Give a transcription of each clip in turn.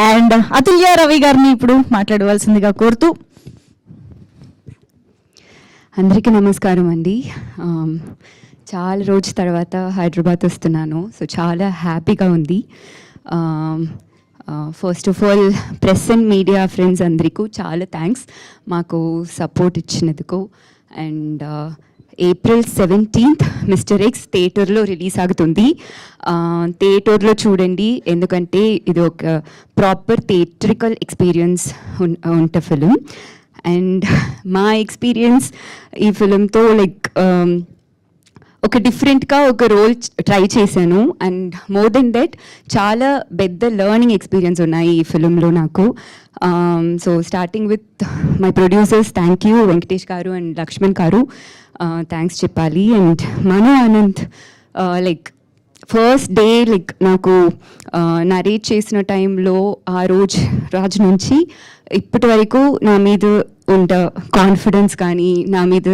And Atulya Ravi గారిని ఇప్పుడు మాట్లాడవలసిందిగా కోరుతూ. అందరికీ నమస్కారం అండి. చాలా రోజు తర్వాత హైదరాబాద్ వస్తున్నాను, సో చాలా హ్యాపీగా ఉంది. First of all press and media friends అందరికీ చాలా థ్యాంక్స్ మాకు సపోర్ట్ ఇచ్చినందుకు. And April 17th mister X థియేటర్లో రిలీజ్ అవుతుంది. థియేటర్లో చూడండి, ఎందుకంటే ఇది ఒక ప్రాపర్ థియేట్రికల్ ఎక్స్పీరియన్స్ ఉంట ఫిలిం. అండ్ మా ఎక్స్పీరియన్స్ ఈ ఫిలింతో లైక్ ఒక డిఫరెంట్గా ఒక రోల్ ట్రై చేశాను. అండ్ మోర్ దెన్ దట్ చాలా పెద్ద లర్నింగ్ ఎక్స్పీరియన్స్ ఉన్నాయి ఈ ఫిలింలో నాకు. So starting with my producers, thank you Venkatesh గారు అండ్ లక్ష్మణ్ గారు, థ్యాంక్స్ చెప్పాలి. And Manu Anand, like first day like నాకు నరేట్ చేసిన టైంలో ఆ రోజు నుంచి ఇప్పటి వరకు నా మీద ఉండ కాన్ఫిడెన్స్ కానీ నా మీద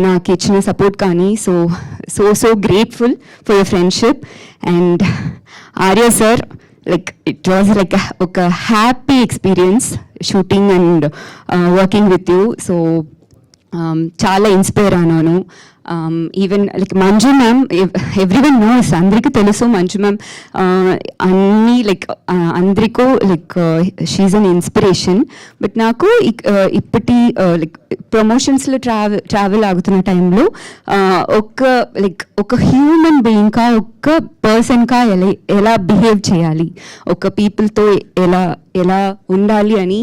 నాకు ఇచ్చిన సపోర్ట్ కానీ so grateful for your friendship. And Arya sir, like it was like ఒక happy experience shooting and working with you. So చాలా ఇన్స్పైర్ అయ్యాను. Even like Manju ma'am, everyone knows, అందరికీ తెలుసు మంజు మ్యామ్ అన్నీ లైక్ అందరికీ like she's an inspiration. But నాకు ఇప్పటి like ప్రమోషన్స్లో travel అవుతున్న టైంలో ఒక హ్యూమన్ బీయింగ్గా, ఒక పర్సన్గా ఎలా బిహేవ్ చేయాలి, ఒక పీపుల్తో ఎలా ఉండాలి అని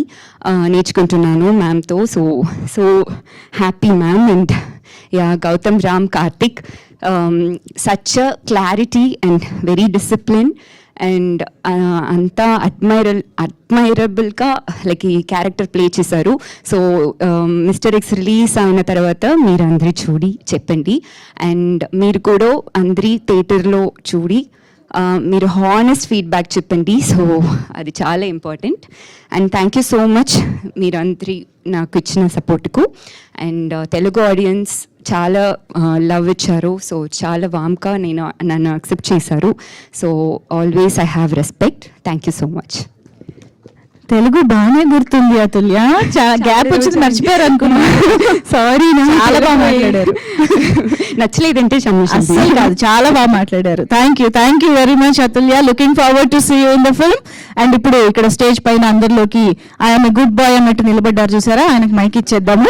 నేర్చుకుంటున్నాను మ్యామ్తో. So happy ma'am. And Gautam Ram Karthik, such a clarity and very discipline and anta admirable ka like ee character play chesaru. So Mr. X release ayina tarvata meer andri chudi cheppandi, and meer kudo andri theater lo chudi మీరు honest feedback చెప్పండి. So అది చాలా important. And thank you so much మీరందరి నాకు ఇచ్చిన సపోర్ట్కు. And Telugu audience చాలా love ఇచ్చారు. సో చాలా వామ్గా నన్ను యాక్సెప్ట్ చేశారు. So always I have respect. Thank you so much. Telugu బాగానే గుర్తుంది అతుల్య, గ్యాప్ వచ్చింది మర్చిపోయారు అనుకున్నా. సారీ, చాలా బాగా మాట్లాడారు. నచ్చలేదంటే అస్సలు కాదు, చాలా బాగా మాట్లాడారు. Thank you very much Atulya. Looking forward to see you in the film. And ఇప్పుడు ఇక్కడ స్టేజ్ పైన అందరిలోకి ఐఎమ్ ఏ గుడ్ బాయ్ అన్నట్టు నిలబడ్డారు చూసారా, ఆయనకు మైక్ ఇచ్చేద్దాము.